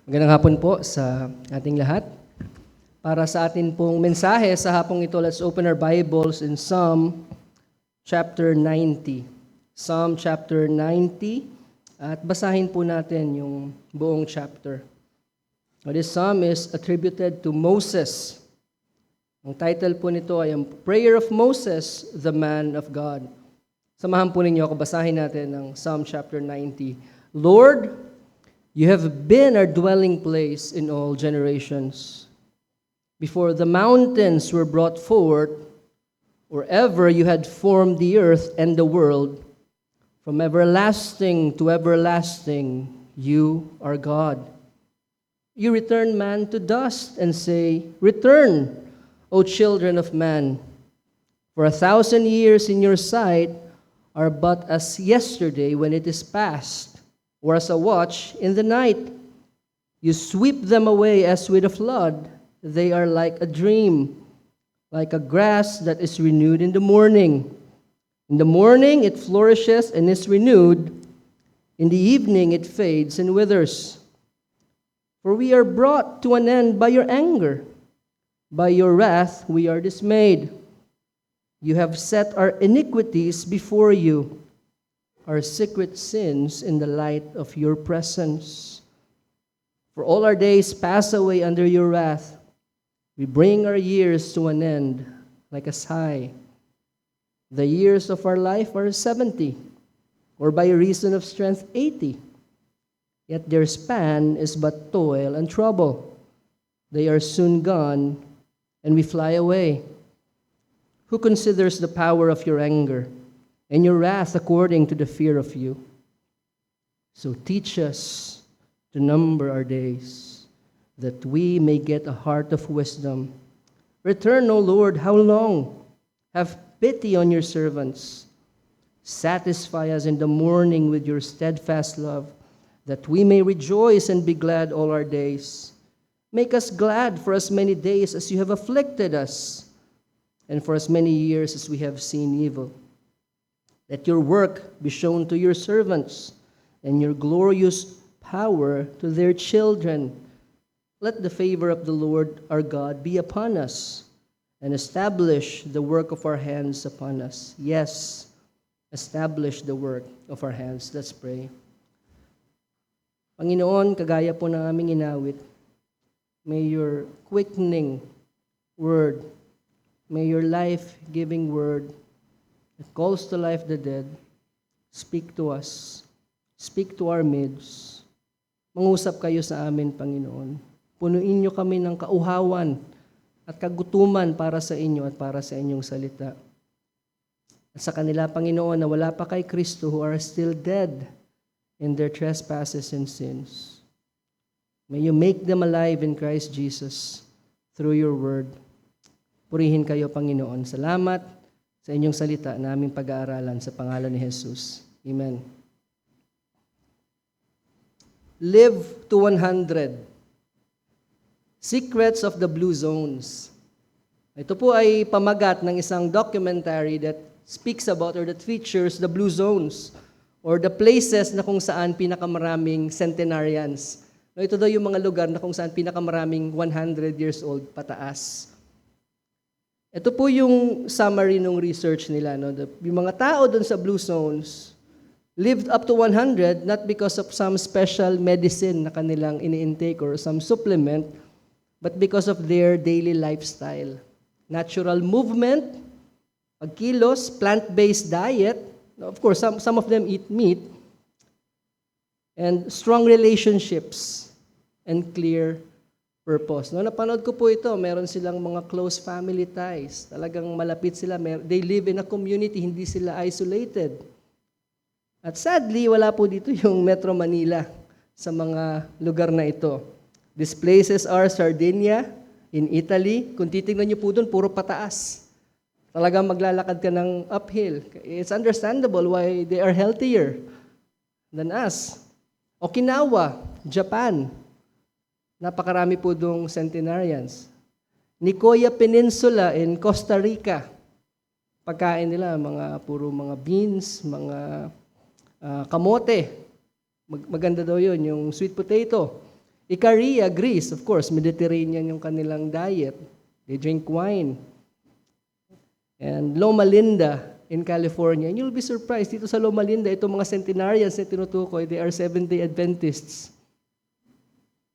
Magandang hapon po sa ating lahat. Para sa atin pong mensahe sa hapong ito, let's open our Bibles in Psalm chapter 90. Psalm chapter 90 at basahin po natin yung buong chapter. This psalm is attributed to Moses. Ang title po nito ay ang Prayer of Moses, the Man of God. Samahan po ninyo ako, basahin natin ang Psalm chapter 90. Lord, you have been our dwelling place in all generations. Before the mountains were brought forth, or ever you had formed the earth and the world, from everlasting to everlasting, you are God. You return man to dust and say, Return, O children of man. For 1,000 years in your sight are but as yesterday when it is past, or as a watch in the night. You sweep them away as with a flood. They are like a dream, like a grass that is renewed in the morning. In the morning it flourishes and is renewed. In the evening it fades and withers. For we are brought to an end by your anger. By your wrath we are dismayed. You have set our iniquities before you, our secret sins in the light of your presence. For all our days pass away under your wrath. We bring our years to an end like a sigh. The years of our life are 70, or by reason of strength 80. Yet their span is but toil and trouble. They are soon gone, and we fly away. Who considers the power of your anger, and your wrath according to the fear of you? So teach us to number our days, that we may get a heart of wisdom. Return, O Lord, how long? Have pity on your servants. Satisfy us in the morning with your steadfast love, that we may rejoice and be glad all our days. Make us glad for as many days as you have afflicted us, and for as many years as we have seen evil. Let your work be shown to your servants, and your glorious power to their children. Let the favor of the Lord our God be upon us, and establish the work of our hands upon us. Yes, establish the work of our hands. Let's pray. Panginoon, kagaya po ng aming inawit, may your quickening word, may your life-giving word that calls to life the dead, speak to us, speak to our midst. Mangusap kayo sa amin, Panginoon. Punuin niyo kami ng kauhawan at kagutuman para sa inyo at para sa inyong salita. At sa kanila, Panginoon, na wala pa kay Kristo, who are still dead in their trespasses and sins. May you make them alive in Christ Jesus through your word. Purihin kayo, Panginoon. Salamat sa inyong salita na aming pag-aaralan sa pangalan ni Jesus. Amen. Live to 100. Secrets of the Blue Zones. Ito po ay pamagat ng isang documentary that speaks about or that features the Blue Zones or the places na kung saan pinakamaraming centenarians. Ito daw yung mga lugar na kung saan pinakamaraming 100 years old pataas. Ito po yung summary ng research nila. No? Yung mga tao doon sa Blue Zones lived up to 100 not because of some special medicine na kanilang ini-intake or some supplement, but because of their daily lifestyle. Natural movement, pagkilos, plant-based diet. Of course, some of them eat meat. And strong relationships and clear purpose. No, napanood ko po ito, meron silang mga close family ties. Talagang malapit sila. They live in a community, hindi sila isolated. At sadly, wala po dito yung Metro Manila sa mga lugar na ito. These places are Sardinia, in Italy. Kung titingnan niyo po doon, puro pataas. Talagang maglalakad ka ng uphill. It's understandable why they are healthier than us. Okinawa, Japan. Napakarami po doong centenarians. Nicoya Peninsula in Costa Rica. Pagkain nila, puro mga beans, mga kamote. Maganda daw yun, yung sweet potato. Icaria, Greece, of course, Mediterranean yung kanilang diet. They drink wine. And Loma Linda in California. And you'll be surprised, dito sa Loma Linda, itong mga centenarians na tinutukoy, they are Seventh-day Adventists.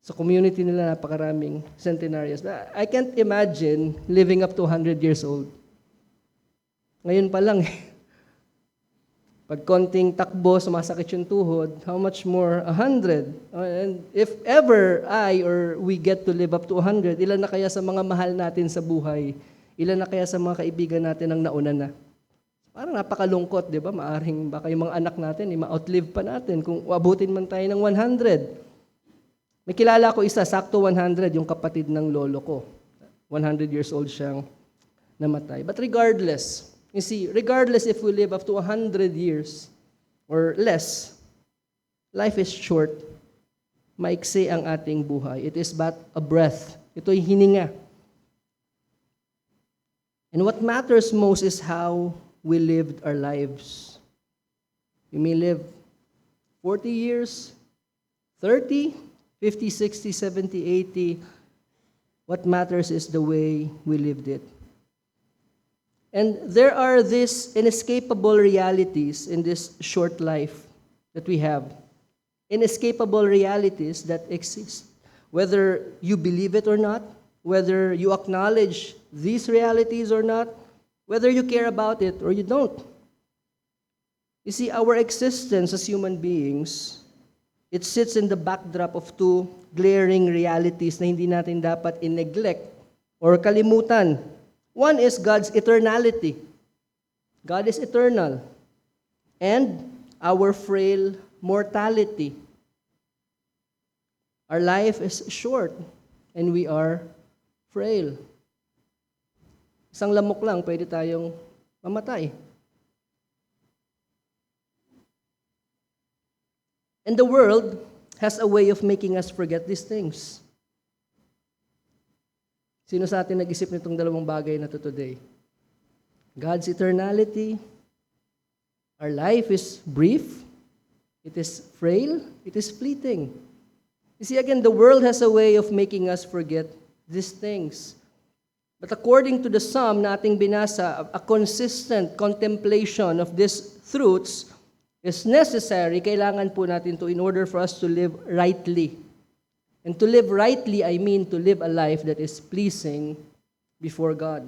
Sa community nila, napakaraming centenarians. I can't imagine living up to 100 years old. Ngayon pa lang, pag konting takbo, sumasakit yung tuhod, how much more 100? And if ever I or we get to live up to 100, ilan na kaya sa mga mahal natin sa buhay? Ilan na kaya sa mga kaibigan natin ang nauna na? Parang napakalungkot, di ba? Maaring baka yung mga anak natin, ma-outlive pa natin kung abutin man tayo ng 100. May kilala ko isa, sakto 100, yung kapatid ng lolo ko. 100 years old siyang namatay. But regardless, you see, regardless if we live up to 100 years or less, life is short. Maiksi ang ating buhay. It is but a breath. Ito'y hininga. And what matters most is how we lived our lives. We may live 40 years, 30, 50, 60, 70, 80. What matters is the way we lived it. And there are these inescapable realities in this short life that we have. Inescapable realities that exist. Whether you believe it or not, whether you acknowledge these realities or not, whether you care about it or you don't. You see, our existence as human beings, it sits in the backdrop of two glaring realities na hindi natin dapat i-neglect or kalimutan. One is God's eternality. God is eternal. And our frail mortality. Our life is short and we are frail. Isang lamok lang, pwede tayong mamatay. And the world has a way of making us forget these things. Sino sa atin nag-isip nitong dalawang bagay na to today? God's eternality. Our life is brief. It is frail. It is fleeting. You see, again, the world has a way of making us forget these things. But according to the psalm na ating binasa, a consistent contemplation of these truths is necessary. Kailangan po natin to in order for us to live rightly. And to live rightly, I mean to live a life that is pleasing before God.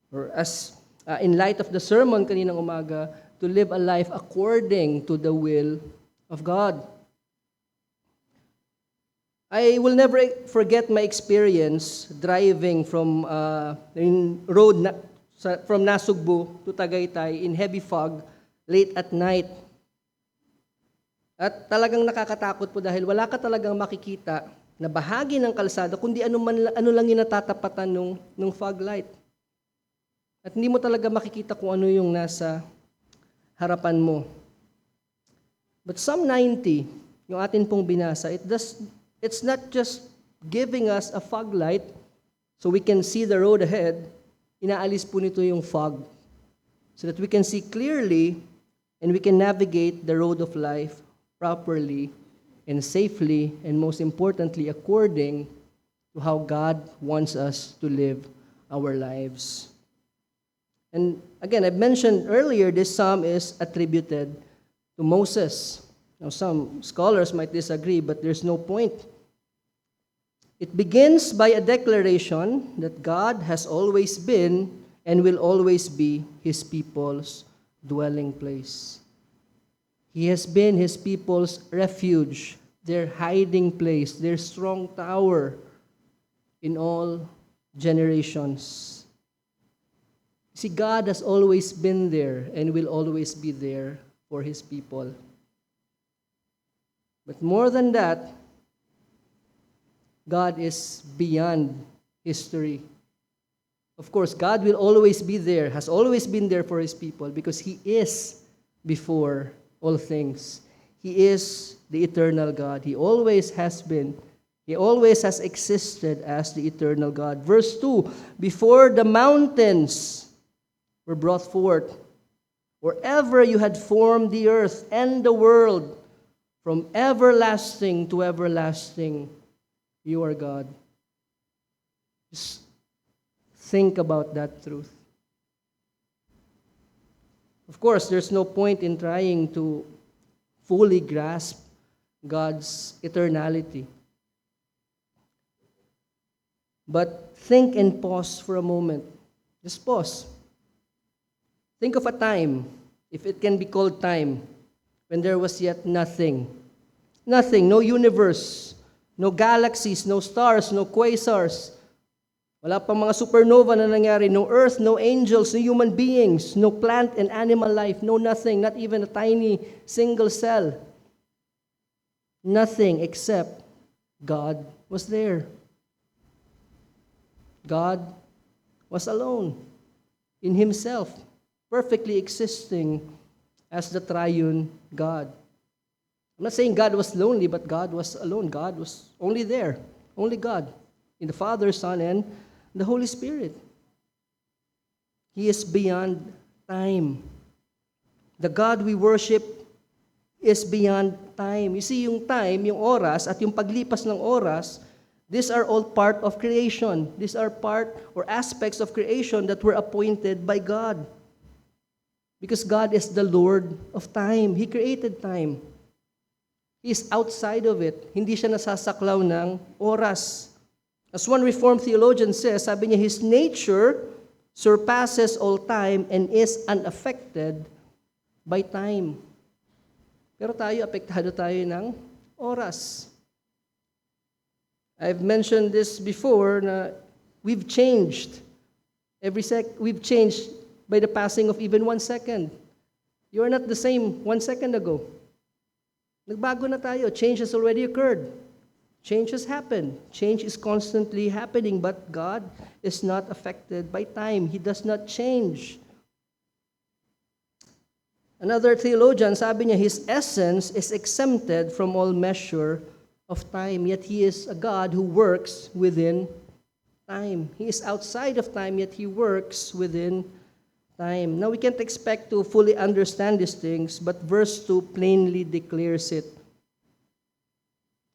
Or as in light of the sermon kaninang umaga, to live a life according to the will of God. I will never forget my experience driving from from Nasugbu to Tagaytay in heavy fog late at night. At talagang nakakatakot po dahil wala ka talagang makikita na bahagi ng kalsada kundi ano lang yung natatapatan nung fog light. At hindi mo talaga makikita kung ano yung nasa harapan mo. But Psalm 90, yung atin pong binasa, it's not just giving us a fog light so we can see the road ahead. Inaalis po nito yung fog so that we can see clearly and we can navigate the road of life properly and safely, and most importantly, according to how God wants us to live our lives. And again, I mentioned earlier, this psalm is attributed to Moses. Now, some scholars might disagree, but there's no point. It begins by a declaration that God has always been and will always be His people's dwelling place. He has been His people's refuge, their hiding place, their strong tower in all generations. See, God has always been there and will always be there for His people. But more than that, God is beyond history. Of course, God will always be there, has always been there for His people because He is before all things. He is the eternal God. He always has been. He always has existed as the eternal God. Verse 2, before the mountains were brought forth, or ever you had formed the earth and the world, from everlasting to everlasting, You are God. Just think about that truth. Of course, there's no point in trying to fully grasp God's eternality. But think and pause for a moment. Just pause. Think of a time, if it can be called time, when there was yet nothing. Nothing, no universe, no galaxies, no stars, no quasars. Wala pang mga supernova na nangyari. No earth, no angels, no human beings, no plant and animal life, no nothing, not even a tiny single cell. Nothing except God was there. God was alone in Himself, perfectly existing as the triune God. I'm not saying God was lonely, but God was alone. God was only there, only God, in the Father, Son, and the Holy Spirit. He is beyond time. The God we worship is beyond time. You see, yung time, yung oras, at yung paglipas ng oras, these are all part of creation. These are part or aspects of creation that were appointed by God. Because God is the Lord of time. He created time. He is outside of it. Hindi siya nasasaklaw ng oras. As one Reformed theologian says, sabi niya, His nature surpasses all time and is unaffected by time. Pero tayo, apektado tayo ng oras. I've mentioned this before na we've changed. We've changed by the passing of even 1 second. You are not the same 1 second ago. Nagbago na tayo. Change has already occurred. Change has happened. Change is constantly happening, but God is not affected by time. He does not change. Another theologian, sabi niya, His essence is exempted from all measure of time, yet He is a God who works within time. He is outside of time, yet He works within time. Now, we can't expect to fully understand these things, but verse 2 plainly declares it.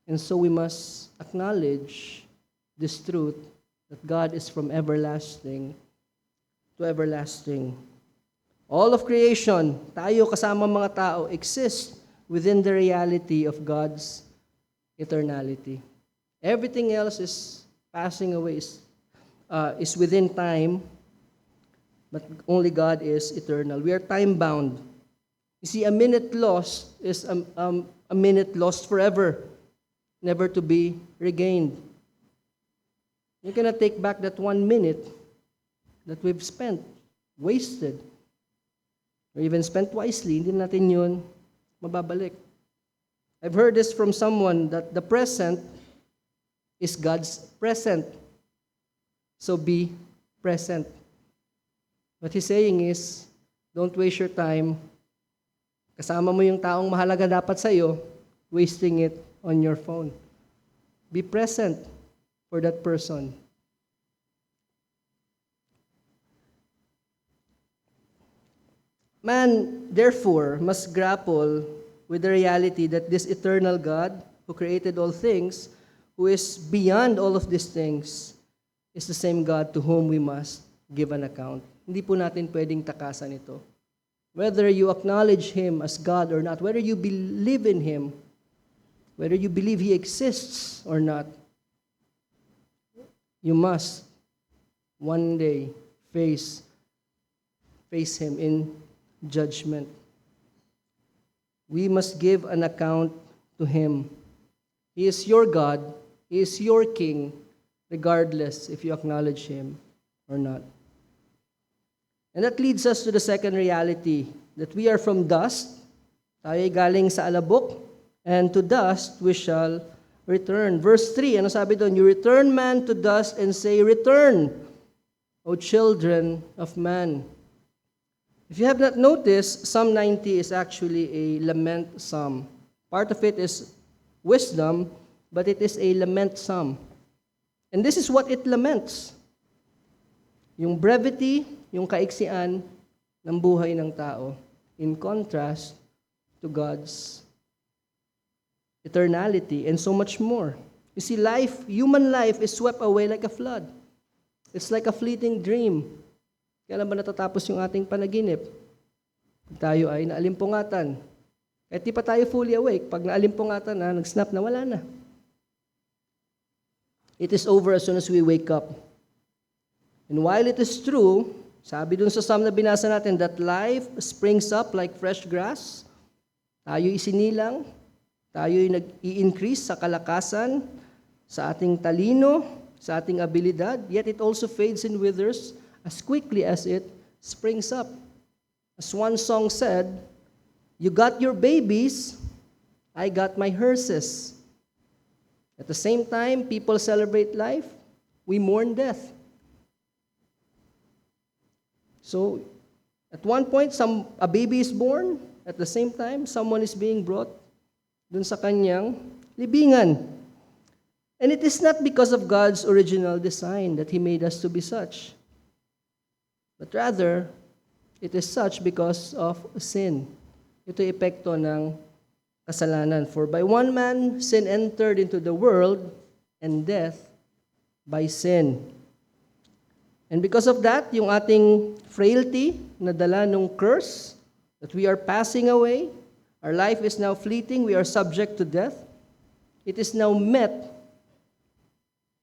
And so we must acknowledge this truth that God is from everlasting to everlasting. All of creation, tayo kasama mga tao, exist within the reality of God's eternality. Everything else is passing away, is within time, but only God is eternal. We are time-bound. You see, a minute lost is a minute lost forever, never to be regained. You cannot take back that 1 minute that we've spent, wasted, or even spent wisely. Hindi natin yun mababalik. I've heard this from someone that the present is God's present. So be present. What he's saying is, don't waste your time. Kasama mo yung taong mahalaga dapat sa'yo, wasting it on your phone. Be present for that person. Man, therefore, must grapple with the reality that this eternal God, who created all things, who is beyond all of these things, is the same God to whom we must give an account. Hindi po natin pwedeng takasan ito. Whether you acknowledge Him as God or not, whether you believe in Him, whether you believe He exists or not, you must one day face Him in judgment. We must give an account to Him. He is your God. He is your King, regardless if you acknowledge Him or not. And that leads us to the second reality, that we are from dust, tayo ay galing sa alabok, and to dust we shall return. Verse 3, ano sabi doon? You return man to dust and say, Return, O children of man. If you have not noticed, Psalm 90 is actually a lament psalm. Part of it is wisdom, but it is a lament psalm. And this is what it laments. Yung brevity, yung kaiksian ng buhay ng tao, in contrast to God's eternality and so much more. You see, human life is swept away like a flood. It's like a fleeting dream. Kailan ba natatapos yung ating panaginip? Pag tayo ay naalimpungatan. Kahit di pa tayo fully awake, pag naalimpungatan na, nag-snap na, wala na. It is over as soon as we wake up. And while it is true, sabi dun sa Psalm na binasa natin, that life springs up like fresh grass, tayo isinilang, tayo nag-i-increase sa kalakasan, sa ating talino, sa ating abilidad, yet it also fades and withers as quickly as it springs up. As one song said, you got your babies, I got my hearses. At the same time, people celebrate life, we mourn death. So, at one point, a baby is born, at the same time, someone is being brought dun sa kanyang libingan. And it is not because of God's original design that He made us to be such, but rather, it is such because of sin. Ito yung epekto ng kasalanan. For by one man, sin entered into the world, and death by sin. And because of that, yung ating frailty na dala nung curse, that we are passing away, our life is now fleeting, we are subject to death, it is now met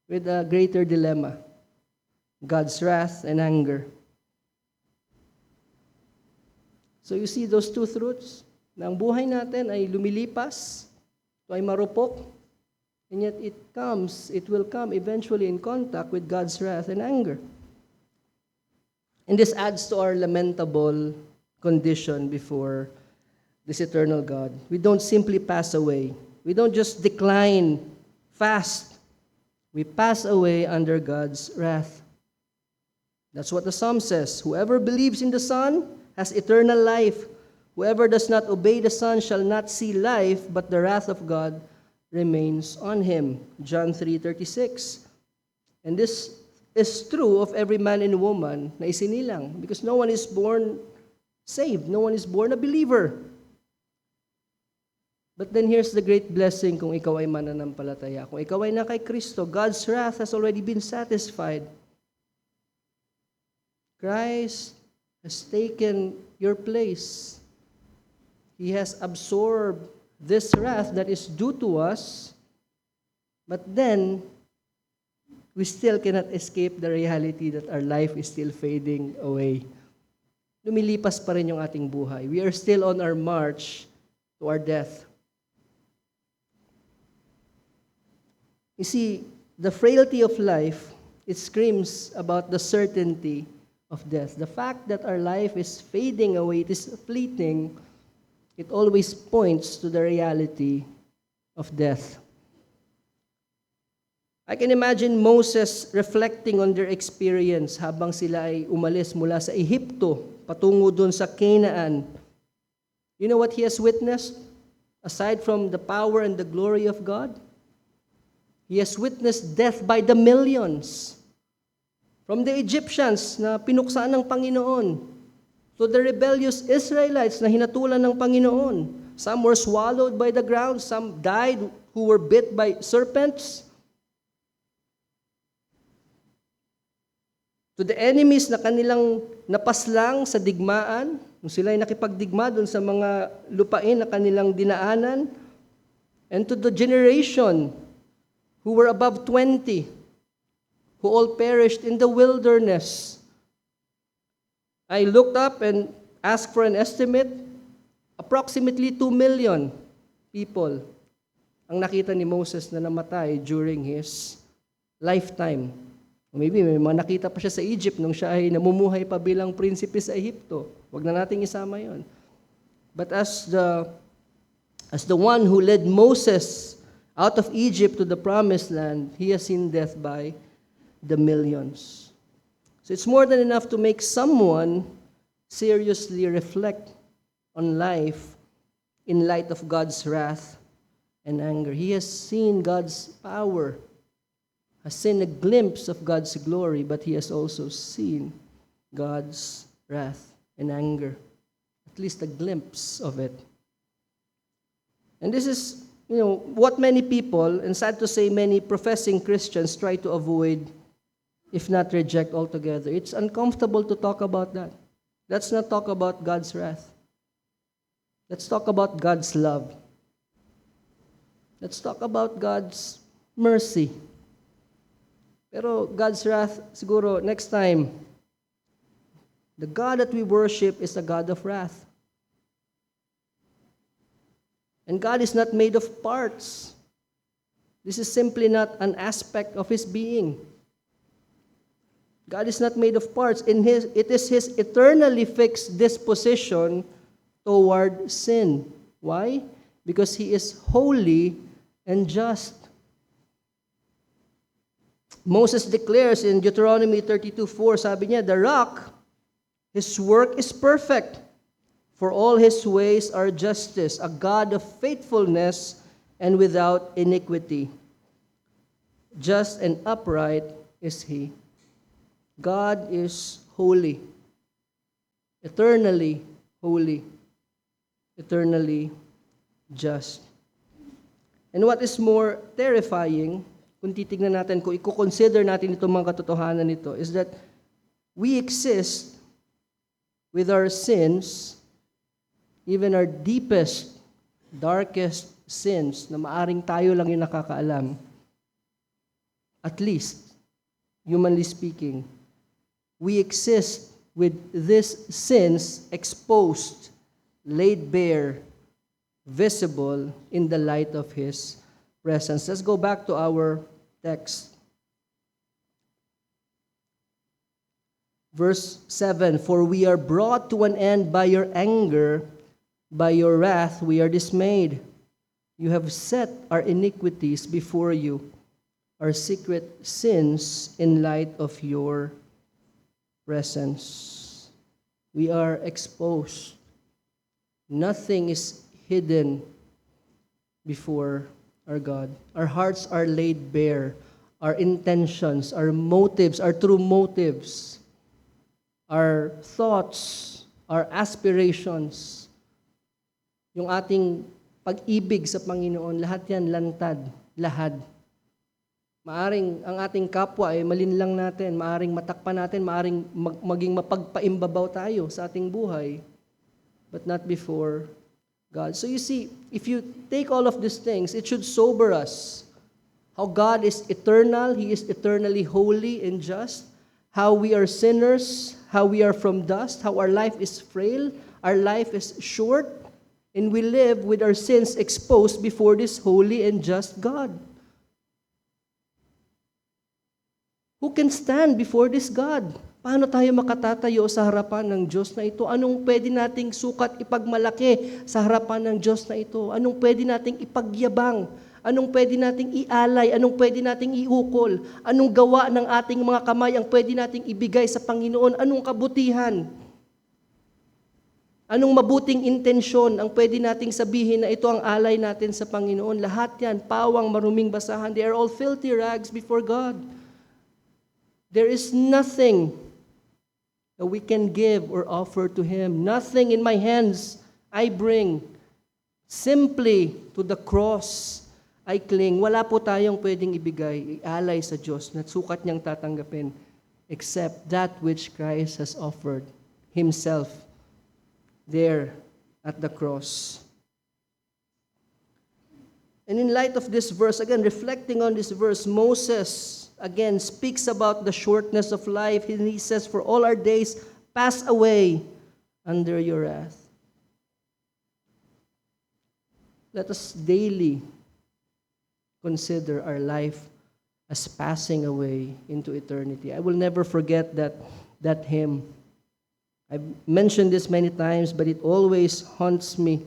with a greater dilemma, God's wrath and anger. So you see those two truths, na ang buhay natin ay lumilipas, ito ay marupok, and yet it will come eventually in contact with God's wrath and anger. And this adds to our lamentable condition before this eternal God. We don't simply pass away. We don't just decline fast. We pass away under God's wrath. That's what the Psalm says. Whoever believes in the Son has eternal life. Whoever does not obey the Son shall not see life, but the wrath of God remains on him. John 3:36. And this is true of every man and woman na isinilang, because no one is born saved. No one is born a believer. But then here's the great blessing kung ikaw ay mananampalataya. Kung ikaw ay na kay Kristo, God's wrath has already been satisfied. Christ has taken your place. He has absorbed this wrath that is due to us, but then we still cannot escape the reality that our life is still fading away. Lumilipas pa rin yung ating buhay. We are still on our march to our death. You see, the frailty of life, it screams about the certainty of death. The fact that our life is fading away, it is fleeting, it always points to the reality of death. I can imagine Moses reflecting on their experience habang sila ay umalis mula sa Ehipto patungo dun sa Canaan. You know what he has witnessed? Aside from the power and the glory of God, he has witnessed death by the millions. From the Egyptians na pinuksaan ng Panginoon, to the rebellious Israelites na hinatulan ng Panginoon. Some were swallowed by the ground, some died who were bit by serpents. To the enemies na kanilang napaslang sa digmaan, nung sila ay nakipagdigma dun sa mga lupain na kanilang dinaanan, and to the generation who were above 20, who all perished in the wilderness. I looked up and asked for an estimate. Approximately 2 million people ang nakita ni Moses na namatay during his lifetime. Maybe may mga nakita pa siya sa Egypt nung siya ay namumuhay pa bilang prinsipe sa Ehipto. Huwag na nating isama yon. But as the one who led Moses out of Egypt to the promised land, he has seen death by the millions. So it's more than enough to make someone seriously reflect on life in light of God's wrath and anger. He has seen God's power, has seen a glimpse of God's glory, but he has also seen God's wrath and anger, at least a glimpse of it. And this is what many people, and sad to say many professing Christians try to avoid, if not reject altogether. It's uncomfortable to talk about that. Let's not talk about God's wrath. Let's talk about God's love. Let's talk about God's mercy. Pero God's wrath, siguro, next time. The God that we worship is a God of wrath. And God is not made of parts. This is simply not an aspect of His being. God is not made of parts. It is His eternally fixed disposition toward sin. Why? Because He is holy and just. Moses declares in Deuteronomy 32:4, sabi niya, the rock, His work is perfect, for all His ways are justice, a God of faithfulness and without iniquity. Just and upright is He. God is holy, eternally holy, eternally just. And what is more terrifying, kung titignan natin, kung i-consider natin itong mga katotohanan nito, is that we exist with our sins, even our deepest, darkest sins, na maaring tayo lang yung nakakaalam, at least, humanly speaking, we exist with these sins exposed, laid bare, visible in the light of His presence. Let's go back to our text. Verse 7, for we are brought to an end by your anger, by your wrath we are dismayed. You have set our iniquities before you, our secret sins in light of your presence. We are exposed. Nothing is hidden before our God. Our hearts are laid bare. Our intentions, our motives, our true motives, our thoughts, our aspirations, yung ating pag-ibig sa Panginoon, lahat yan lantad, lahad. Maaring ang ating kapwa ay malinlang natin, maaring matakpan natin, maaring maging mapagpaimbabaw tayo sa ating buhay, but not before God. So you see, if you take all of these things, it should sober us. How God is eternal, He is eternally holy and just. How we are sinners, how we are from dust, how our life is frail, our life is short, and we live with our sins exposed before this holy and just God. Who can stand before this God? Paano tayo makatatayo sa harapan ng Diyos na ito? Anong pwede nating sukat ipagmalaki sa harapan ng Diyos na ito? Anong pwede nating ipagyabang? Anong pwede nating ialay? Anong pwede nating iukol? Anong gawa ng ating mga kamay ang pwede nating ibigay sa Panginoon? Anong kabutihan? Anong mabuting intensyon ang pwede nating sabihin na ito ang alay natin sa Panginoon? Lahat yan, pawang, maruming basahan, they are all filthy rags before God. There is nothing that we can give or offer to Him. Nothing in my hands I bring. Simply to the cross I cling. Wala po tayong pwedeng ibigay, ialay sa Diyos na sukat niyang tatanggapin except that which Christ has offered Himself there at the cross. And in light of this verse, again, reflecting on this verse, Moses, again, speaks about the shortness of life. And he says, for all our days pass away under your wrath. Let us daily consider our life as passing away into eternity. I will never forget that hymn. I've mentioned this many times, but it always haunts me.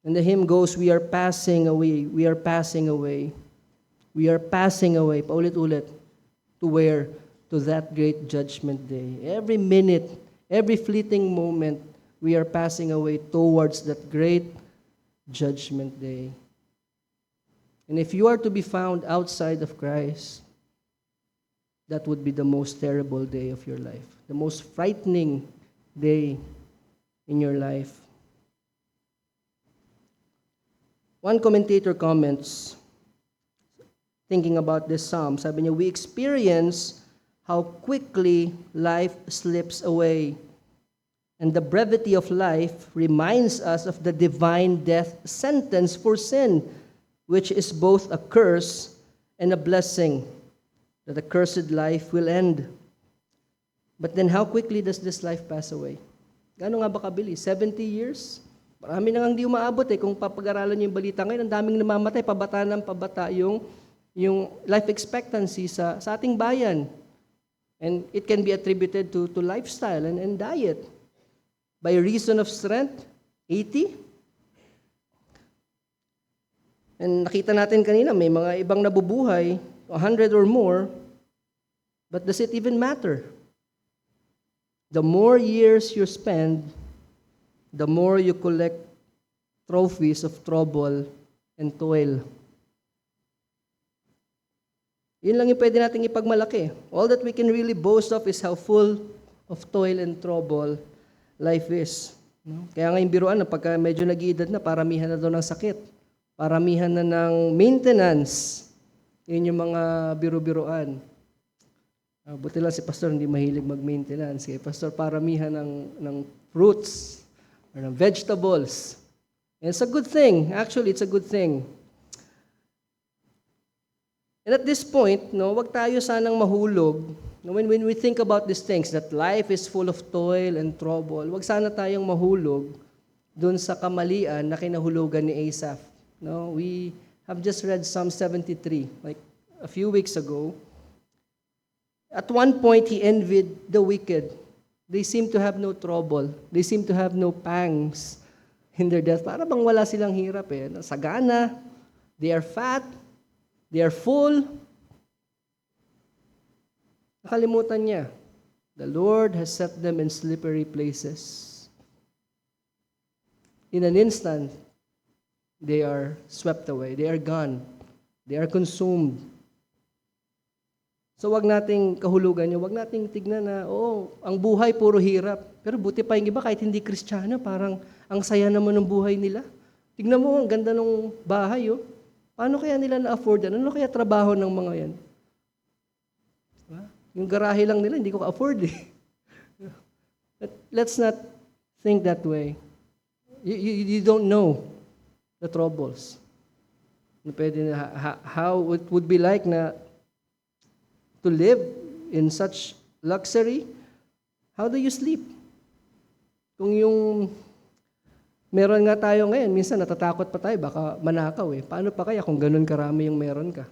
And the hymn goes, we are passing away, we are passing away. We are passing away, paulit-ulit, to where? To that great judgment day. Every minute, every fleeting moment, we are passing away towards that great judgment day. And if you are to be found outside of Christ, that would be the most terrible day of your life, the most frightening day in your life. One commentator comments, thinking about this psalm, sabi niya, we experience how quickly life slips away. And the brevity of life reminds us of the divine death sentence for sin, which is both a curse and a blessing, that the cursed life will end. But then how quickly does this life pass away? Gaano nga ba kabilis? 70 years? Marami nang hindi umaabot kung papag-aralan niyo yung balita ngayon, ang daming namamatay, pabata ng pabata yung life expectancy sa ating bayan. And it can be attributed to lifestyle and diet. By reason of strength, 80. And nakita natin kanina, may mga ibang nabubuhay, 100 or more, but does it even matter? The more years you spend, the more you collect trophies of trouble and toil. Yun lang yung pwede nating ipagmalaki. All that we can really boast of is how full of toil and trouble life is. No? Kaya nga yung biruan, pagka medyo nag-iedad na, paramihan na doon ng sakit. Paramihan na ng maintenance. Yun yung mga biru-biruan. Buti lang si Pastor hindi mahilig mag-maintenance. Kaya Pastor, paramihan ng fruits or ng vegetables. And it's a good thing. Actually, it's a good thing. And at this point, wag tayo sanang mahulog. When we think about these things, that life is full of toil and trouble, wag sana tayong mahulog dun sa kamalian na kinahulugan ni Asaph. We have just read Psalm 73, like a few weeks ago. At one point, he envied the wicked. They seem to have no trouble. They seem to have no pangs in their death. Para bang wala silang hirap Sagana, they are fat, they are full. Nakalimutan niya, the Lord has set them in slippery places. In an instant, they are swept away. They are gone. They are consumed. So wag nating kahulugan yun. Wag nating tignan na, ang buhay puro hirap. Pero buti pa yung iba, kahit hindi Kristiyano, parang ang saya naman ng buhay nila. Tignan mo, ang ganda ng bahay. Paano kaya nila na-afford yan? Ano kaya trabaho ng mga yan? Yung garahe lang nila, hindi ko ka-afford But let's not think that way. You don't know the troubles. How it would be like na to live in such luxury. How do you sleep? Kung yung meron nga tayo ngayon, minsan natatakot pa tayo, baka manakaw Paano pa kaya kung ganun karami yung meron ka?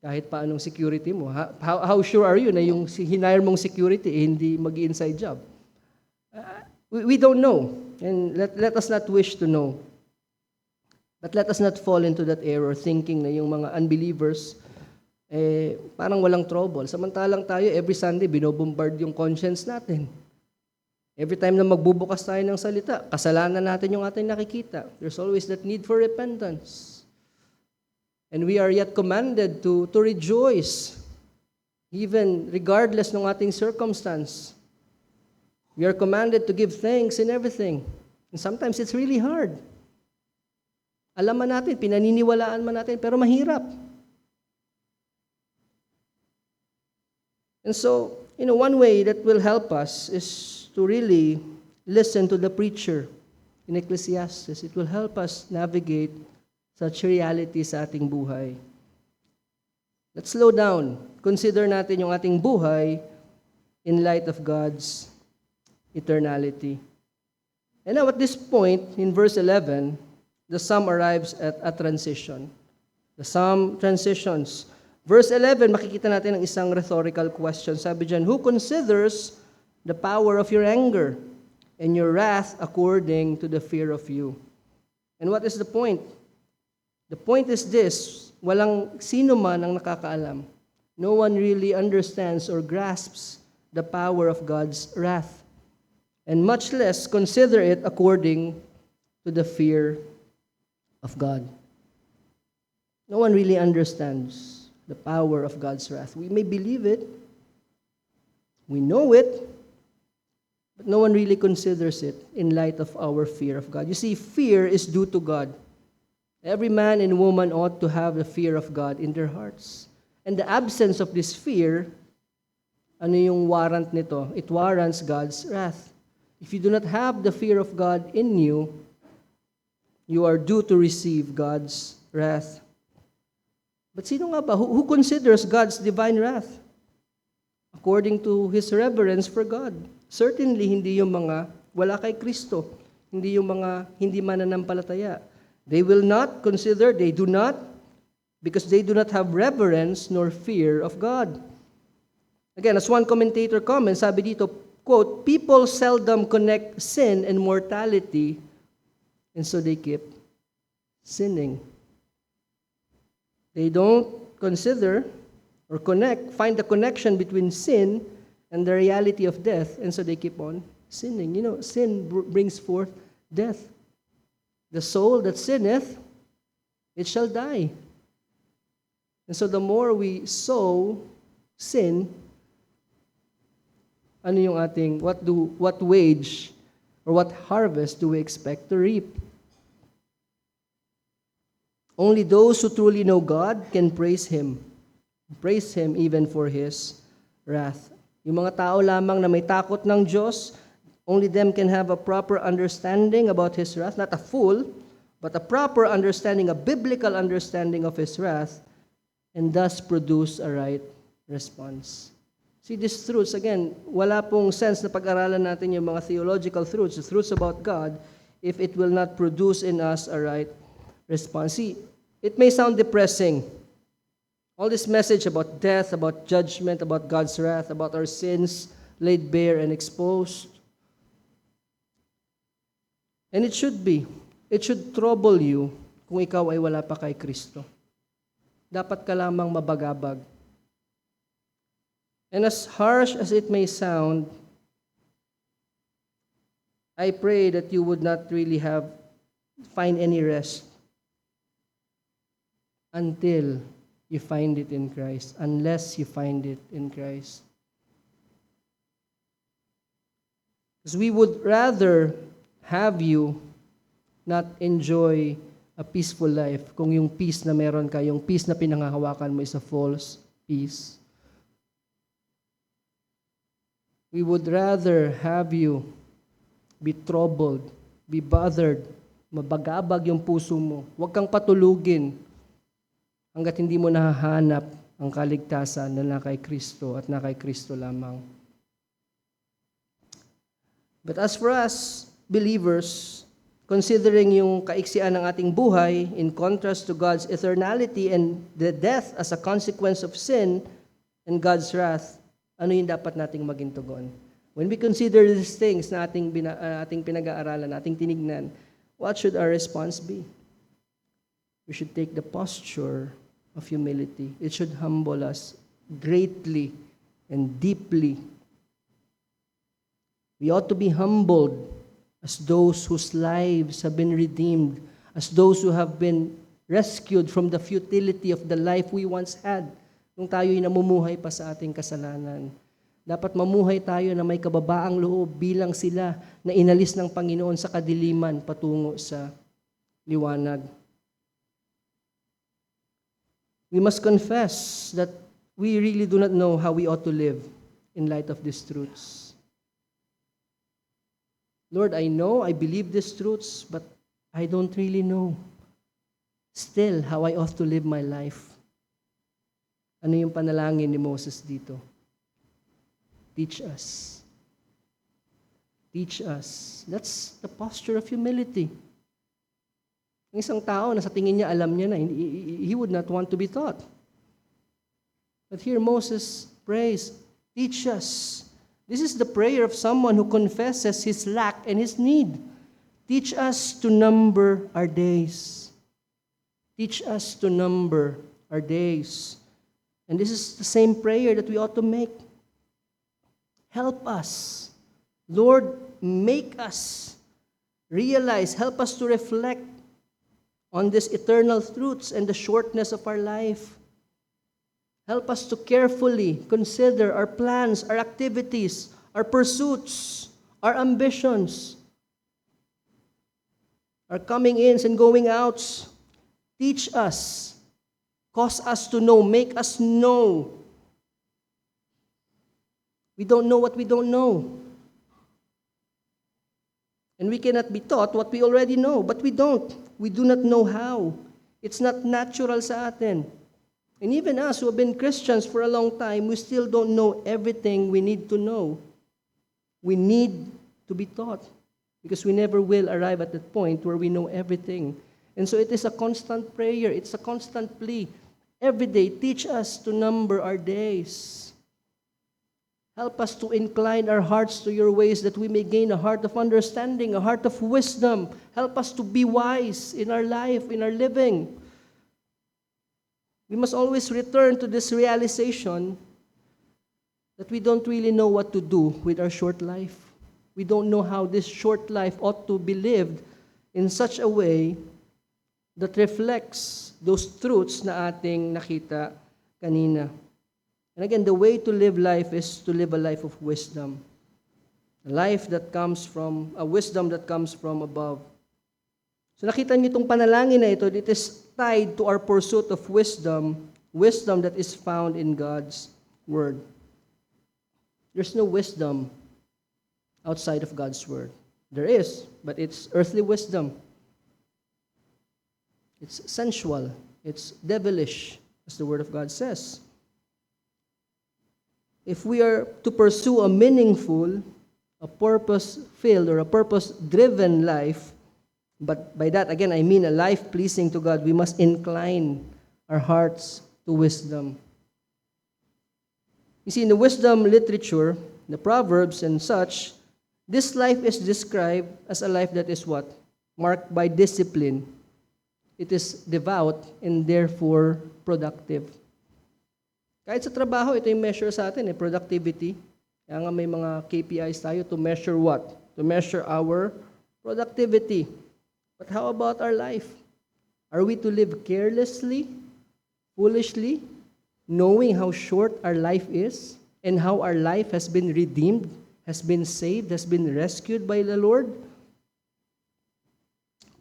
Kahit pa anong security mo. How sure are you na yung hinire mong security hindi mag-inside job? We don't know. And let us not wish to know. But let us not fall into that error thinking na yung mga unbelievers parang walang trouble. Samantalang tayo, every Sunday, binobombard yung conscience natin. Every time na magbubukas tayo ng salita, kasalanan natin yung ating nakikita. There's always that need for repentance. And we are yet commanded to rejoice, even regardless ng ating circumstance. We are commanded to give thanks in everything. And sometimes it's really hard. Alam man natin, pinaniniwalaan man natin, pero mahirap. And so, one way that will help us is to really listen to the preacher in Ecclesiastes. It will help us navigate such reality sa ating buhay. Let's slow down. Consider natin yung ating buhay in light of God's eternality. And now at this point, in verse 11, the psalm arrives at a transition. The psalm transitions. Verse 11, makikita natin ang isang rhetorical question. Sabi dyan, who considers the power of your anger and your wrath according to the fear of you? And what is the point? The point is this, walang sino man ang nakakaalam. No one really understands or grasps the power of God's wrath, and much less consider it according to the fear of God. No one really understands the power of God's wrath. We may believe it, we know it, but no one really considers it in light of our fear of God. You see, fear is due to God. Every man and woman ought to have the fear of God in their hearts. And the absence of this fear, ano yung warrant nito? It warrants God's wrath. If you do not have the fear of God in you, you are due to receive God's wrath. But sino nga ba? Who considers God's divine wrath? According to his reverence for God. Certainly, hindi yung mga wala kay Kristo. Hindi yung mga hindi mananampalataya. They will not consider, they do not, because they do not have reverence nor fear of God. Again, as one commentator comments, sabi dito, quote, people seldom connect sin and mortality, and so they keep sinning. They don't consider or find the connection between sin and the reality of death, and so they keep on sinning. You know, sin brings forth death. The soul that sinneth, it shall die. And so the more we sow sin, ano yung ating, what wage or what harvest do we expect to reap? Only those who truly know God can praise Him even for His wrath. Yung mga tao lamang na may takot ng Diyos, only them can have a proper understanding about His wrath, not a full, but a proper understanding, a biblical understanding of His wrath, and thus produce a right response. See, these truths, again, wala pong sense na pag-aralan natin yung mga theological truths, the truths about God, if it will not produce in us a right response. See, it may sound depressing. All this message about death, about judgment, about God's wrath, about our sins laid bare and exposed. And it should be. It should trouble you kung ikaw ay wala pa kay Kristo. Dapat ka lamang mabagabag. And as harsh as it may sound, I pray that you would not really find any rest until you find it in Christ, unless you find it in Christ. Because we would rather have you not enjoy a peaceful life kung yung peace na meron ka, yung peace na pinangahawakan mo is a false peace. We would rather have you be troubled, be bothered, mabagabag yung puso mo. Huwag kang patulugin hanggat hindi mo nahahanap ang kaligtasan na kay Kristo at na kay Kristo lamang. But as for us, believers, considering yung kaiksian ng ating buhay in contrast to God's eternality and the death as a consequence of sin and God's wrath, ano yung dapat nating maging tugon? When we consider these things na ating pinag-aaralan, ating tinignan, what should our response be? We should take the posture of humility. It should humble us greatly and deeply. We ought to be humbled as those whose lives have been redeemed, as those who have been rescued from the futility of the life we once had nung tayo'y namumuhay pa sa ating kasalanan. Dapat mamuhay tayo na may kababaang loob bilang sila na inalis ng Panginoon sa kadiliman patungo sa liwanag. We must confess that we really do not know how we ought to live in light of these truths. Lord, I know, I believe these truths, but I don't really know still how I ought to live my life. Ano yung panalangin ni Moses dito? Teach us. Teach us. That's the posture of humility. Ang isang tao na sa tingin niya, alam niya na, he would not want to be taught. But here Moses prays, teach us. This is the prayer of someone who confesses his lack and his need. Teach us to number our days. Teach us to number our days. And this is the same prayer that we ought to make. Help us. Lord, make us realize, help us to reflect on these eternal truths and the shortness of our life. Help us to carefully consider our plans, our activities, our pursuits, our ambitions, our coming ins and going outs. teach us, cause us to know, make us know. We don't know what we don't know. And we cannot be taught what we already know, but we don't. We do not know how. It's not natural sa atin. And even us who have been Christians for a long time, we still don't know everything we need to know. We need to be taught because we never will arrive at that point where we know everything. And so it is a constant prayer. It's a constant plea. Every day, teach us to number our days. Help us to incline our hearts to your ways that we may gain a heart of understanding, a heart of wisdom. Help us to be wise in our life, in our living. We must always return to this realization that we don't really know what to do with our short life. We don't know how this short life ought to be lived in such a way that reflects those truths na ating nakita kanina. And again, the way to live life is to live a life of wisdom. A life that comes from, a wisdom that comes from above. So nakita niyo itong panalangin na ito, it is tied to our pursuit of wisdom, wisdom that is found in God's Word. There's no wisdom outside of God's Word. There is, but it's earthly wisdom. It's sensual. It's devilish, as the Word of God says. If we are to pursue a meaningful, a purpose-filled, or a purpose-driven life, but by that, again, I mean a life pleasing to God, we must incline our hearts to wisdom. You see, in the wisdom literature, the Proverbs and such, this life is described as a life that is what? Marked by discipline. It is devout and therefore productive. Kahit sa trabaho, ito yung measure sa atin, productivity. Kaya nga may mga KPIs tayo to measure what? To measure our productivity. But how about our life? Are we to live carelessly, foolishly, knowing how short our life is and how our life has been redeemed, has been saved, has been rescued by the Lord?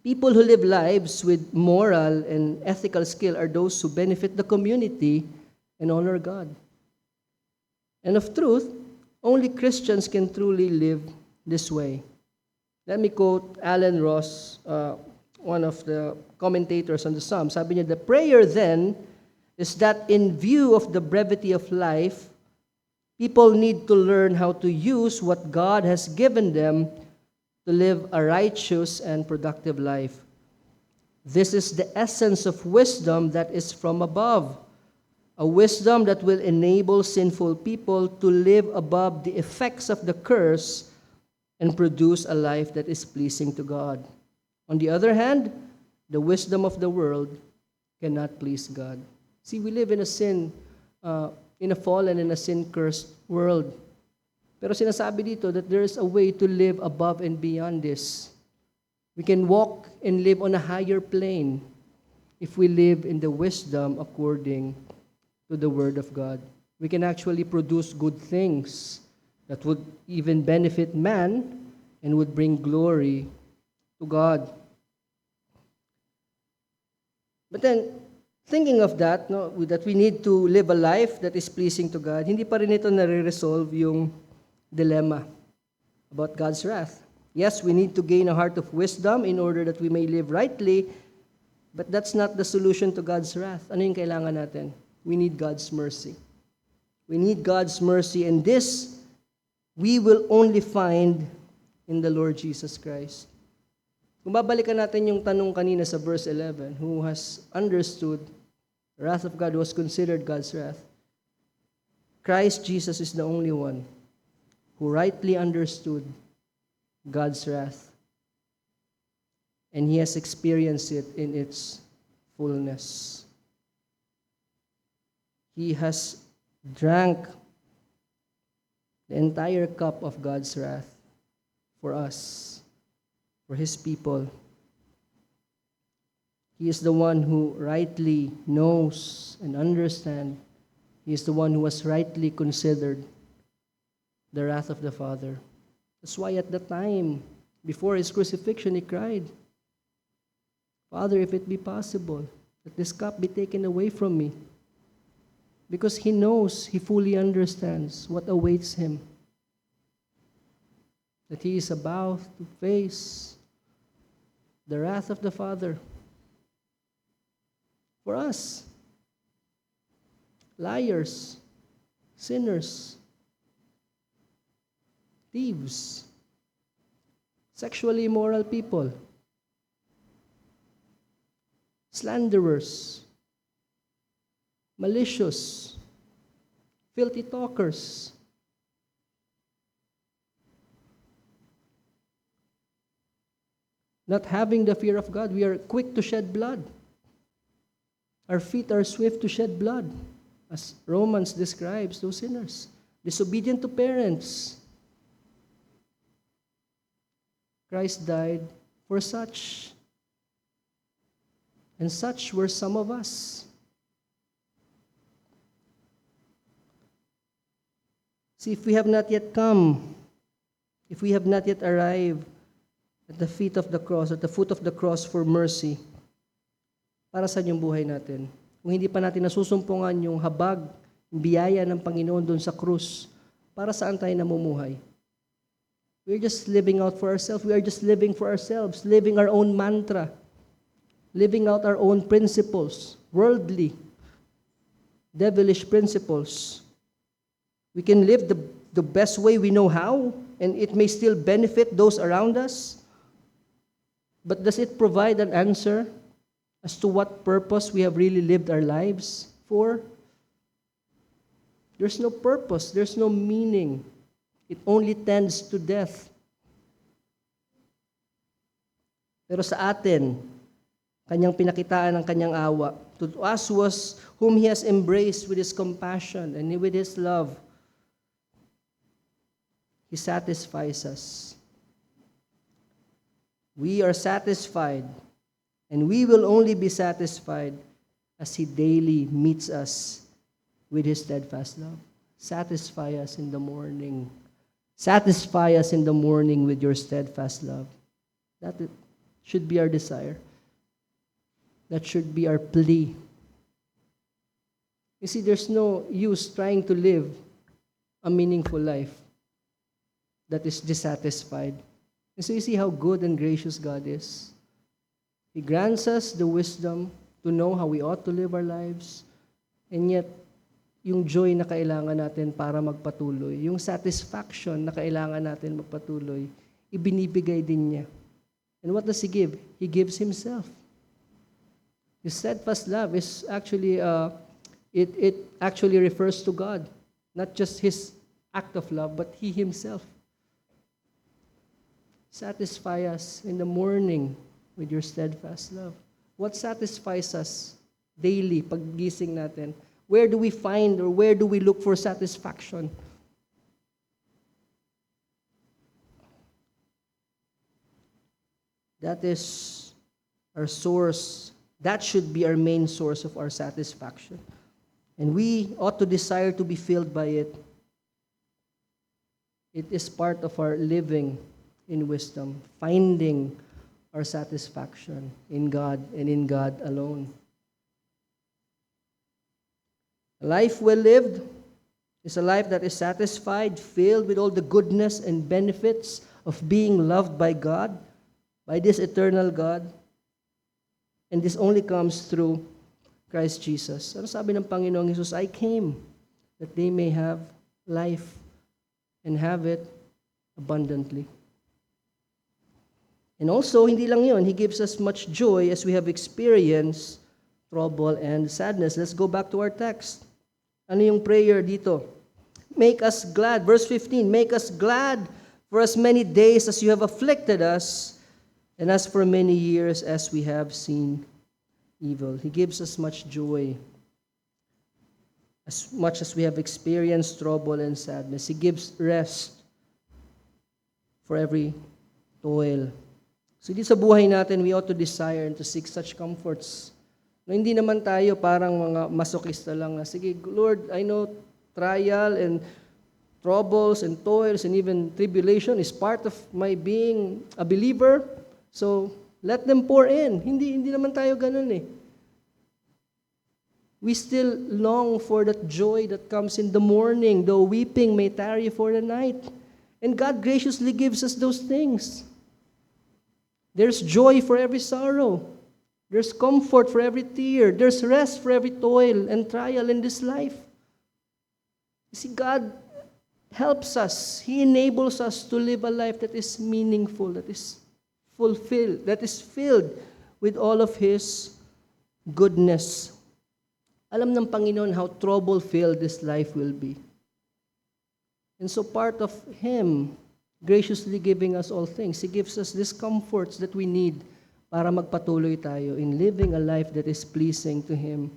People who live lives with moral and ethical skill are those who benefit the community and honor God. And of truth, only Christians can truly live this way. Let me quote Alan Ross, one of the commentators on the Psalms. Sabi niya, the prayer then is that in view of the brevity of life, people need to learn how to use what God has given them to live a righteous and productive life. This is the essence of wisdom that is from above, a wisdom that will enable sinful people to live above the effects of the curse and produce a life that is pleasing to God. On the other hand, the wisdom of the world cannot please God. See, we live in a fallen and a sin-cursed world. Pero sinasabi dito that there is a way to live above and beyond this. We can walk and live on a higher plane if we live in the wisdom according to the Word of God. We can actually produce good things that would even benefit man and would bring glory to God. But then, thinking of that, that we need to live a life that is pleasing to God, hindi pa rin ito nare-resolve yung dilemma about God's wrath. Yes, we need to gain a heart of wisdom in order that we may live rightly, but that's not the solution to God's wrath. Ano yung kailangan natin? We need God's mercy. We need God's mercy, and this we will only find in the Lord Jesus Christ. Kung babalikan natin yung tanong kanina sa verse 11, who has understood the wrath of God, was considered God's wrath. Christ Jesus is the only one who rightly understood God's wrath, and he has experienced it in its fullness. He has drank the entire cup of God's wrath for us, for his people. He is the one who rightly knows and understands. He is the one who has rightly considered the wrath of the Father. That's why at the time, before his crucifixion, he cried, Father, if it be possible, that this cup be taken away from me. Because he knows, he fully understands what awaits him. That he is about to face the wrath of the Father. For us, liars, sinners, thieves, sexually immoral people, slanderers, malicious, filthy talkers, not having the fear of God. We are quick to shed blood. Our feet are swift to shed blood, as Romans describes those sinners. Disobedient to parents. Christ died for such. And such were some of us. See, if we have not yet come, if we have not yet arrived at the feet of the cross, at the foot of the cross for mercy, para saan yung buhay natin? Kung hindi pa natin nasusumpungan yung habag, yung biyaya ng Panginoon doon sa krus, para saan tayo namumuhay? We're just living out for ourselves. We are just living for ourselves, living our own mantra, living out our own principles, worldly, devilish principles. We can live the best way we know how, and it may still benefit those around us. But does it provide an answer as to what purpose we have really lived our lives for? There's no purpose. There's no meaning. It only tends to death. Pero sa atin, kanyang pinakitaan ng kanyang awa. To us was whom He has embraced with His compassion and with His love. He satisfies us. We are satisfied, and we will only be satisfied as He daily meets us with His steadfast love. Satisfy us in the morning. Satisfy us in the morning with your steadfast love. That should be our desire. That should be our plea. You see, there's no use trying to live a meaningful life that is dissatisfied. And so you see how good and gracious God is. He grants us the wisdom to know how we ought to live our lives, and yet, yung joy na kailangan natin para magpatuloy, yung satisfaction na kailangan natin magpatuloy, ibinibigay din niya. And what does He give? He gives Himself. His steadfast love is actually, it actually refers to God, not just His act of love, but He Himself. Satisfy us in the morning with your steadfast love. What satisfies us daily paggising natin? Where do we find or where do we look for satisfaction? That is our source. That should be our main source of our satisfaction. And we ought to desire to be filled by it. It is part of our living in wisdom, finding our satisfaction in God and in God alone. A life well lived is a life that is satisfied, filled with all the goodness and benefits of being loved by God, by this eternal God. And this only comes through Christ Jesus. Ano sabi ng Panginoong Jesus? I came that they may have life and have it abundantly. And also, hindi lang yun, He gives us much joy as we have experienced trouble and sadness. Let's go back to our text. Ano yung prayer dito? Make us glad. Verse 15, make us glad for as many days as you have afflicted us, and as for many years as we have seen evil. He gives us much joy. As much as we have experienced trouble and sadness, He gives rest for every toil. So di sa buhay natin, we ought to desire and to seek such comforts. No, hindi naman tayo parang mga masokista lang na, sige, Lord, I know trial and troubles and toils and even tribulation is part of my being a believer. So, let them pour in. Hindi naman tayo ganun eh. We still long for that joy that comes in the morning, though weeping may tarry for the night. And God graciously gives us those things. There's joy for every sorrow. There's comfort for every tear. There's rest for every toil and trial in this life. You see, God helps us. He enables us to live a life that is meaningful, that is fulfilled, that is filled with all of His goodness. Alam ng Panginoon how trouble-filled this life will be. And so part of Him graciously giving us all things, He gives us these comforts that we need para magpatuloy tayo in living a life that is pleasing to Him.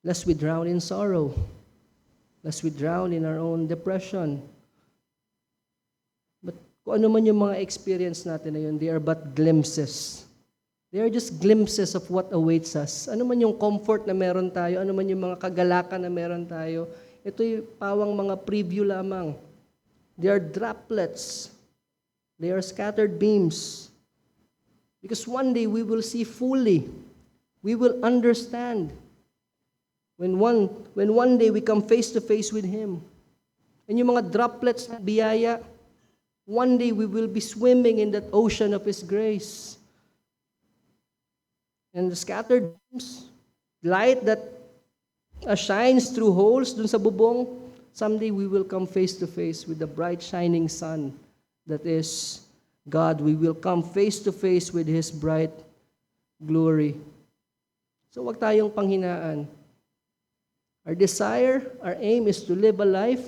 Lest we drown in sorrow, lest we drown in our own depression. But kung ano man yung mga experience natin na yun, they are but glimpses. They are just glimpses of what awaits us. Ano man yung comfort na meron tayo, ano man yung mga kagalakan na meron tayo, ito'y pawang mga preview lamang. They are droplets. They are scattered beams. Because one day we will see fully. We will understand. When one day we come face to face with Him. And yung mga droplets na biyaya, one day we will be swimming in that ocean of His grace. And the scattered beams, light that shines through holes dun sa bubong, someday we will come face to face with the bright shining sun that is God. We will come face to face with His bright glory. So wag tayong panghinaan. Our desire, our aim is to live a life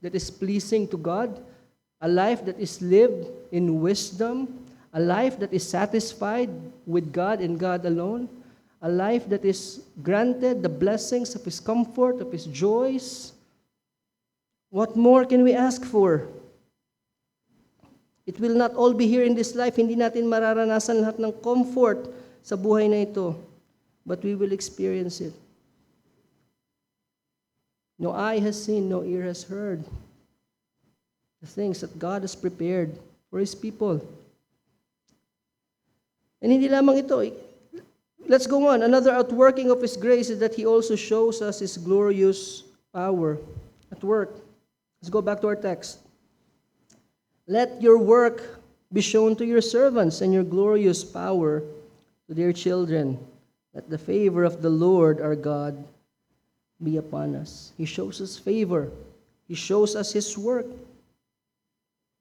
that is pleasing to God, a life that is lived in wisdom, a life that is satisfied with God and God alone, a life that is granted the blessings of His comfort, of His joys. What more can we ask for? It will not all be here in this life. Hindi natin mararanasan lahat ng comfort sa buhay na ito, but we will experience it. No eye has seen, no ear has heard the things that God has prepared for His people. And hindi lamang ito. Let's go on. Another outworking of His grace is that He also shows us His glorious power at work. Let's go back to our text. Let your work be shown to your servants and your glorious power to their children. Let the favor of the Lord our God be upon us. He shows us favor. He shows us His work.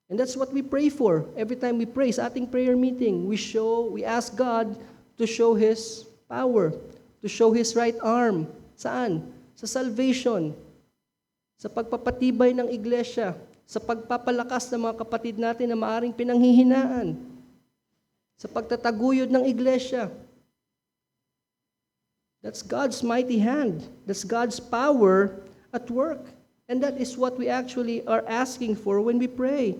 And that's what we pray for. Every time we pray, sa ating prayer meeting, we ask God to show His power, to show His right arm. Saan? Sa salvation, sa pagpapatibay ng iglesia, sa pagpapalakas ng mga kapatid natin na maaring pinanghihinaan, sa pagtataguyod ng iglesia. That's God's mighty hand. That's God's power at work. And that is what we actually are asking for when we pray.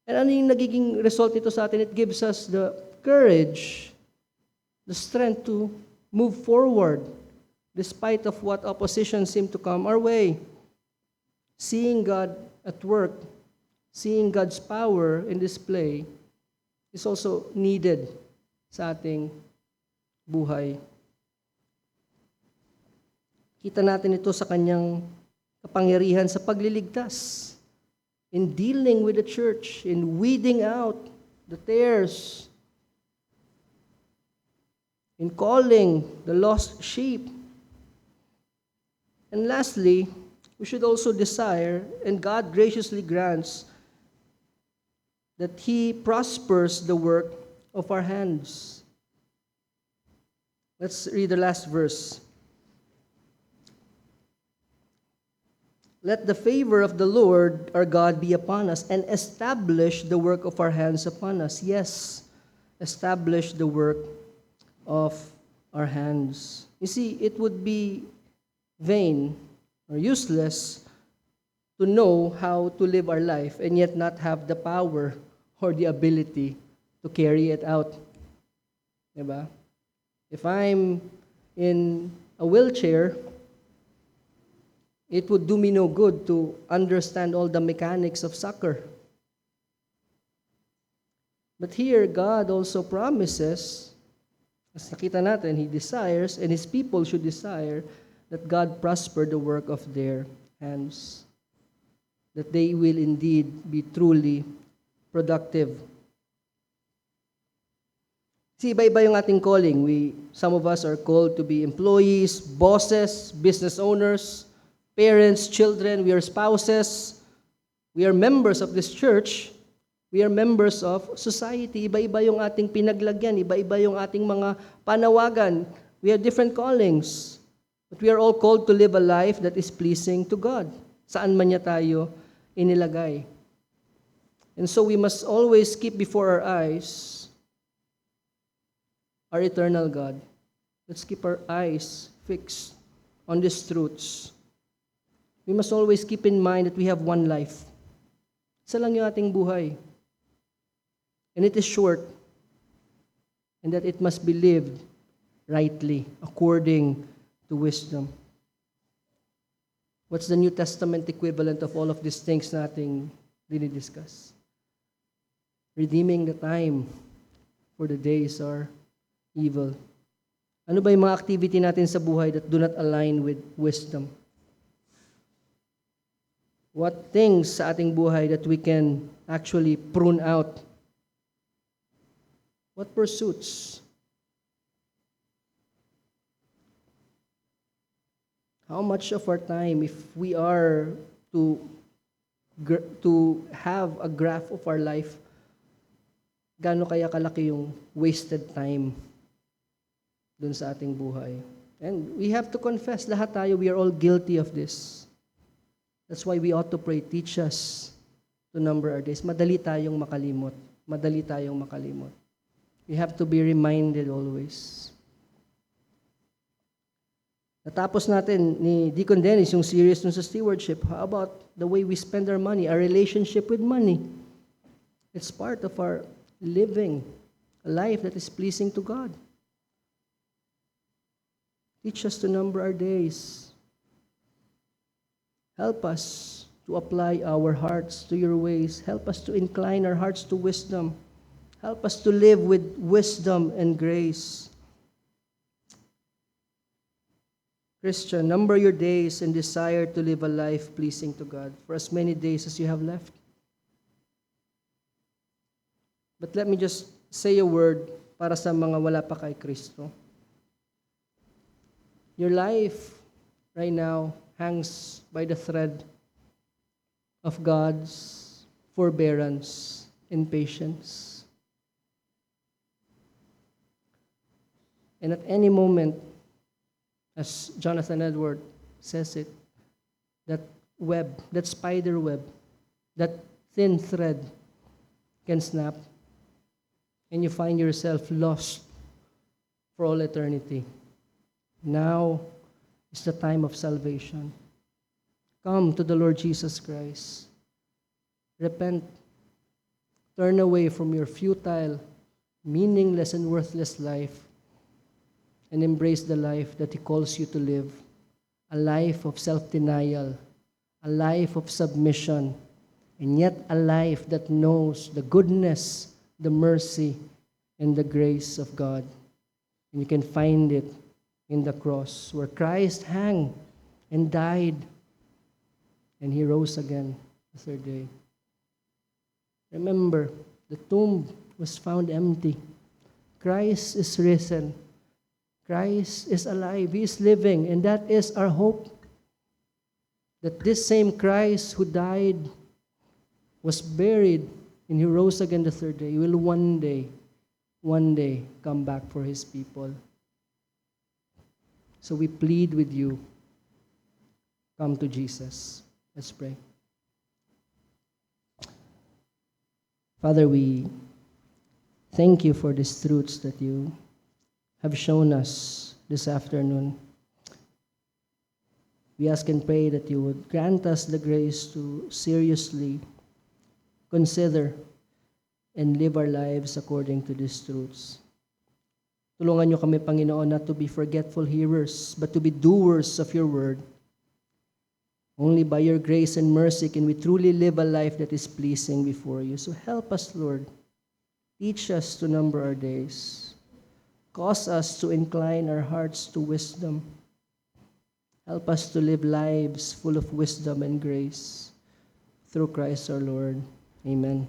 And ano yung nagiging result nito sa atin? It gives us the courage, the strength to move forward despite of what opposition seem to come our way. Seeing God at work, seeing God's power in display is also needed sa ating buhay. Kita natin ito sa Kanyang kapangyarihan sa pagliligtas, in dealing with the church, in weeding out the tares, in calling the lost sheep. And lastly, we should also desire, and God graciously grants, that He prospers the work of our hands. Let's read the last verse. Let the favor of the Lord our God be upon us and establish the work of our hands upon us. Yes, establish the work of our hands. You see, it would be vain or useless to know how to live our life and yet not have the power or the ability to carry it out. Diba? If I'm in a wheelchair, it would do me no good to understand all the mechanics of soccer. But here, God also promises As nakita natin, He desires, and His people should desire, that God prosper the work of their hands, that they will indeed be truly productive. See, iba-iba yung ating calling. Some of us are called to be employees, bosses, business owners, parents, children. We are spouses. We are members of this church. We are members of society. Iba-iba yung ating pinaglagyan. Iba-iba yung ating mga panawagan. We have different callings. But we are all called to live a life that is pleasing to God. Saan man niya tayo inilagay. And so we must always keep before our eyes our eternal God. Let's keep our eyes fixed on these truths. We must always keep in mind that we have one life. Isa lang yung ating buhay. And it is short. And that it must be lived rightly, according to wisdom. What's the New Testament equivalent of all of these things nating dinidiscuss? Redeeming the time, for the days are evil. Ano ba yung mga activity natin sa buhay that do not align with wisdom? What things sa ating buhay that we can actually prune out? What pursuits? How much of our time, if we are to have a graph of our life, gaano kaya kalaki yung wasted time dun sa ating buhay? And we have to confess, lahat tayo, we are all guilty of this. That's why we ought to pray, teach us to number our days. Madali tayong makalimot. Madali tayong makalimot. We have to be reminded always. Natapos natin ni Deacon Dennis yung series nun sa stewardship. How about the way we spend our money, our relationship with money? It's part of our living a life that is pleasing to God. Teach us to number our days. Help us to apply our hearts to your ways. Help us to incline our hearts to wisdom. Help us to live with wisdom and grace. Christian, number your days and desire to live a life pleasing to God for as many days as you have left. But let me just say a word para sa mga wala pa kay Kristo. Your life right now hangs by the thread of God's forbearance and patience. And at any moment, as Jonathan Edwards says it, that web, that spider web, that thin thread can snap, and you find yourself lost for all eternity. Now is the time of salvation. Come to the Lord Jesus Christ. Repent. Turn away from your futile, meaningless, and worthless life, and embrace the life that He calls you to live, a life of self-denial, a life of submission, and yet a life that knows the goodness, the mercy, and the grace of God. And you can find it in the cross, where Christ hung and died, and He rose again the third day. Remember, the tomb was found empty. Christ is risen. Christ is alive. He is living, and that is our hope. That this same Christ who died, was buried, and He rose again the third day, He will one day come back for His people. So we plead with you, come to Jesus. Let's pray. Father, we thank you for these truths that you have shown us this afternoon. We ask and pray that you would grant us the grace to seriously consider and live our lives according to these truths. Tulungan niyo kami, Panginoon, not to be forgetful hearers, but to be doers of your word. Only by your grace and mercy can we truly live a life that is pleasing before you. So help us, Lord. Teach us to number our days. Cause us to incline our hearts to wisdom. Help us to live lives full of wisdom and grace. Through Christ our Lord. Amen.